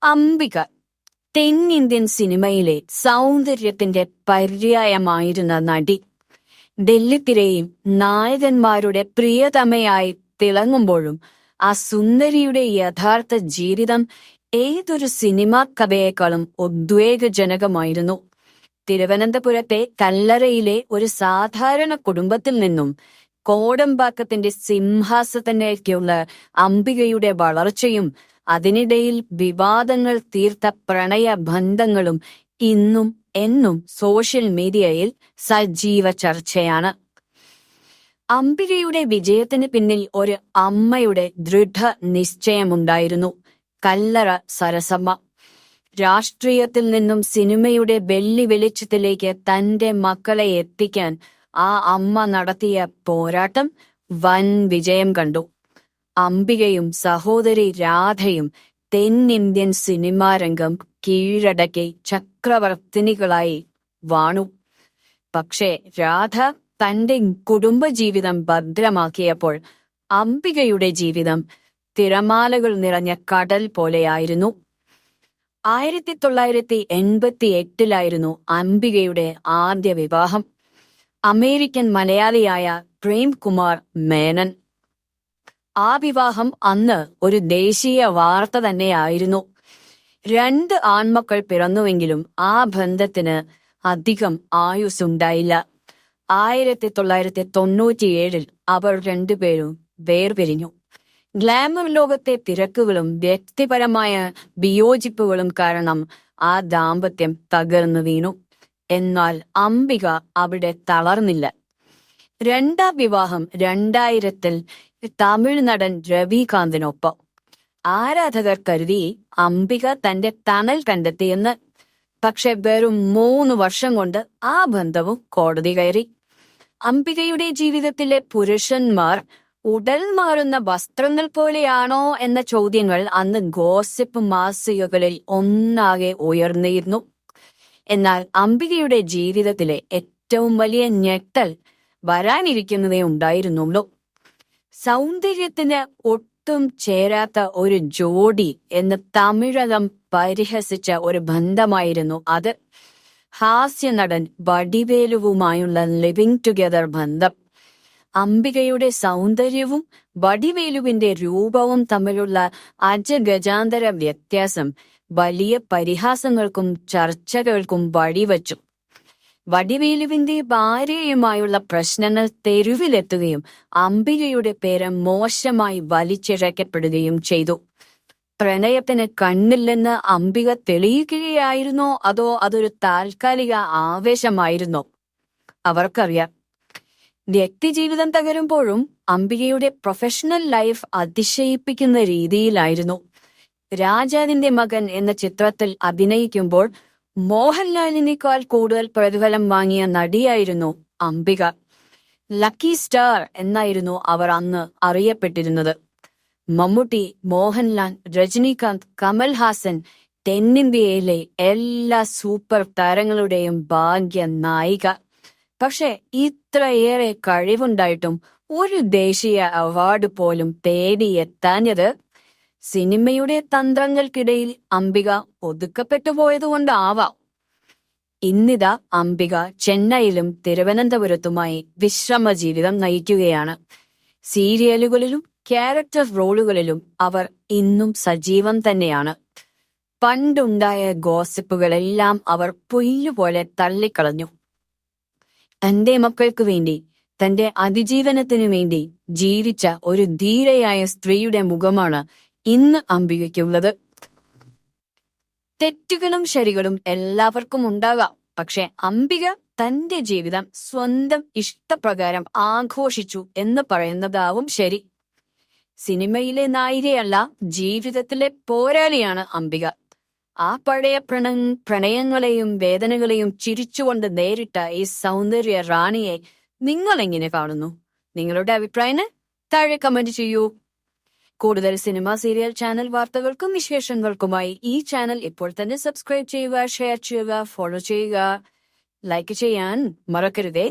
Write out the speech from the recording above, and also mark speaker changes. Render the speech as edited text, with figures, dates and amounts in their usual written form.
Speaker 1: അംബിക തെന്നിന്ത്യൻ സിനിമയിലെ സൗന്ദര്യത്തിന്റെ പര്യായമായിരുന്ന നടി. ഡൽഹിത്തിരയും നായകന്മാരുടെ പ്രിയതമയായി തിളങ്ങുമ്പോഴും ആ സുന്ദരിയുടെ യഥാർത്ഥ ജീവിതം ഏതൊരു സിനിമാ കഥയേക്കാളും ഉദ്വേഗജനകമായിരുന്നു. തിരുവനന്തപുരത്തെ കല്ലറയിലെ ഒരു സാധാരണ കുടുംബത്തിൽ നിന്നും കോടമ്പാക്കത്തിന്റെ സിംഹാസനത്തിലേക്കുള്ള അംബികയുടെ വളർച്ചയും അതിനിടയിൽ വിവാദങ്ങൾ തീർത്ത പ്രണയബന്ധങ്ങളും ഇന്നും എന്നും സോഷ്യൽ മീഡിയയിൽ സജീവ ചർച്ചയാണ്. അംബികയുടെ വിജയത്തിന് പിന്നിൽ ഒരു അമ്മയുടെ ദൃഢനിശ്ചയമുണ്ടായിരുന്നു. കല്ലറ സരസമ്മ. രാഷ്ട്രീയത്തിൽ നിന്നും സിനിമയുടെ വെള്ളി വെളിച്ചത്തിലേക്ക് തന്റെ മക്കളെ എത്തിക്കാൻ ആ അമ്മ നടത്തിയ പോരാട്ടം വൻ വിജയം കണ്ടു. അംബികയും സഹോദരി രാധയും തെന്നിന്ത്യൻ സിനിമാ രംഗം കീഴടക്കി ചക്രവർത്തിനികളായി വാണു. പക്ഷേ രാധ തന്റെ കുടുംബജീവിതം ഭദ്രമാക്കിയപ്പോൾ അംബികയുടെ ജീവിതം തിരമാലകൾ നിറഞ്ഞ കടൽ പോലെയായിരുന്നു. 1988 അംബികയുടെ ആദ്യ വിവാഹം. അമേരിക്കൻ മലയാളിയായ പ്രേംകുമാർ മേനൻ. ആ വിവാഹം അന്ന് ഒരു ദേശീയ വാർത്ത തന്നെയായിരുന്നു. 2 ആൺമക്കൾ പിറന്നുവെങ്കിലും ആ ബന്ധത്തിന് അധികം ആയുസ്സുണ്ടായില്ല. 1997 അവർ രണ്ടുപേരും വേർപിരിഞ്ഞു. ഗ്ലാമർ ലോകത്തെ തിരക്കുകളും വ്യക്തിപരമായ വിയോജിപ്പുകളും കാരണം ആ ദാമ്പത്യം തകർന്നു വീണു. എന്നാൽ അംബിക അവിടെ തളർന്നില്ല. 2ാം വിവാഹം 2000 തമിഴ് നടൻ രവികാന്തിനൊപ്പം. ആരാധകർ കരുതി അംബിക തന്റെ തണൽ കണ്ടെത്തിയെന്ന്. പക്ഷെ വെറും 3 വർഷം കൊണ്ട് ആ ബന്ധവും കോടതി കയറി. അംബികയുടെ ജീവിതത്തിലെ പുരുഷന്മാർ ഉടൽ മാറുന്ന വസ്ത്രങ്ങൾ പോലെയാണോ എന്ന ചോദ്യങ്ങൾ അന്ന് ഗോസിപ്പ് മാസികകളിൽ ഒന്നാകെ ഉയർന്നിരുന്നു. എന്നാൽ അംബികയുടെ ജീവിതത്തിലെ ഏറ്റവും വലിയ ഞെട്ടൽ വരാനിരിക്കുന്നതേ ഉണ്ടായിരുന്നുള്ളൂ. സൗന്ദര്യത്തിന് ഒട്ടും ചേരാത്ത ഒരു ജോഡി എന്ന് തമിഴകം പരിഹസിച്ച ഒരു ബന്ധമായിരുന്നു അത്. ഹാസ്യനടൻ വടിവേലുവുമായുള്ള ലിവിംഗ് ടുഗെദർ ബന്ധം. അംബികയുടെ സൗന്ദര്യവും വടിവേലുവിന്റെ രൂപവും തമ്മിലുള്ള അജഗജാന്തര വ്യത്യാസം വലിയ പരിഹാസങ്ങൾക്കും ചർച്ചകൾക്കും വഴിവച്ചു. വടിവേലുവിന്റെ ഭാര്യയുമായുള്ള പ്രശ്നങ്ങൾ തെരുവിലെത്തുകയും അംബികയുടെ പേര് മോശമായി വലിച്ചിഴക്കപ്പെടുകയും ചെയ്തു. പ്രണയത്തിന് കണ്ണില്ലെന്ന് അംബിക തെളിയിക്കുകയായിരുന്നോ അതോ അതൊരു താൽക്കാലിക ആവേശമായിരുന്നോ? അവർക്കറിയാം. വ്യക്തിജീവിതം തകരുമ്പോഴും അംബികയുടെ പ്രൊഫഷണൽ ലൈഫ് അതിശയിപ്പിക്കുന്ന രീതിയിലായിരുന്നു. രാജാവിന്റെ മകൻ എന്ന ചിത്രത്തിൽ അഭിനയിക്കുമ്പോൾ മോഹൻലാലിനേക്കാൾ കൂടുതൽ പ്രതിഫലം വാങ്ങിയ നടിയായിരുന്നു അംബിക. ലക്കി സ്റ്റാർ എന്നായിരുന്നു അവർ അന്ന് അറിയപ്പെട്ടിരുന്നത്. മമ്മൂട്ടി, മോഹൻലാൽ, രജനീകാന്ത്, കമൽഹാസൻ, തെന്നിന്ത്യയിലെ എല്ലാ സൂപ്പർ താരങ്ങളുടെയും ഭാഗ്യ നായിക. പക്ഷെ ഇത്രയേറെ കഴിവുണ്ടായിട്ടും ഒരു ദേശീയ അവാർഡ് പോലും തേടിയെത്താഞ്ഞത് സിനിമയുടെ തന്ത്രങ്ങൾക്കിടയിൽ അംബിക ഒതുക്കപ്പെട്ടുപോയതുകൊണ്ടാവാം. ഇന്നിതാ അംബിക ചെന്നൈയിലും തിരുവനന്തപുരത്തുമായി വിശ്രമ ജീവിതം നയിക്കുകയാണ്. സീരിയലുകളിലും ക്യാരക്ടർ റോളുകളിലും അവർ ഇന്നും സജീവം തന്നെയാണ്. പണ്ടുണ്ടായ ഗോസിപ്പുകളെല്ലാം അവർ പുല്ലുപോലെ തള്ളിക്കളഞ്ഞു. തന്റെ മക്കൾക്കു വേണ്ടി, തന്റെ അതിജീവനത്തിനു വേണ്ടി ജീവിച്ച ഒരു ധീരയായ സ്ത്രീയുടെ മുഖമാണ് ഇന്ന് അംബികയ്ക്കുള്ളത്. തെറ്റുകളും ശരികളും എല്ലാവർക്കും ഉണ്ടാകാം. പക്ഷെ അംബിക തന്റെ ജീവിതം സ്വന്തം ഇഷ്ടപ്രകാരം ആഘോഷിച്ചു എന്ന് പറയുന്നതാവും ശരി. സിനിമയിലെ നായികയല്ല, ജീവിതത്തിലെ പോരാളിയാണ് അംബിക. ആ പഴയ പ്രണയങ്ങളെയും വേദനകളെയും ചിരിച്ചുകൊണ്ട് നേരിട്ട ഈ സൗന്ദര്യ റാണിയെ നിങ്ങൾ എങ്ങനെ കാണുന്നു? നിങ്ങളുടെ അഭിപ്രായം താഴെ കമന്റ് ചെയ്യൂ. കൂടുതൽ സിനിമ, സീരിയൽ ചാനൽ വാർത്തകൾക്കും വിശേഷങ്ങൾക്കുമായി ഈ ചാനൽ ഇപ്പോൾ തന്നെ സബ്സ്ക്രൈബ് ചെയ്യുക, ഷെയർ ചെയ്യുക, ഫോളോ ചെയ്യുക, ലൈക്ക് ചെയ്യാൻ മറക്കരുതേ.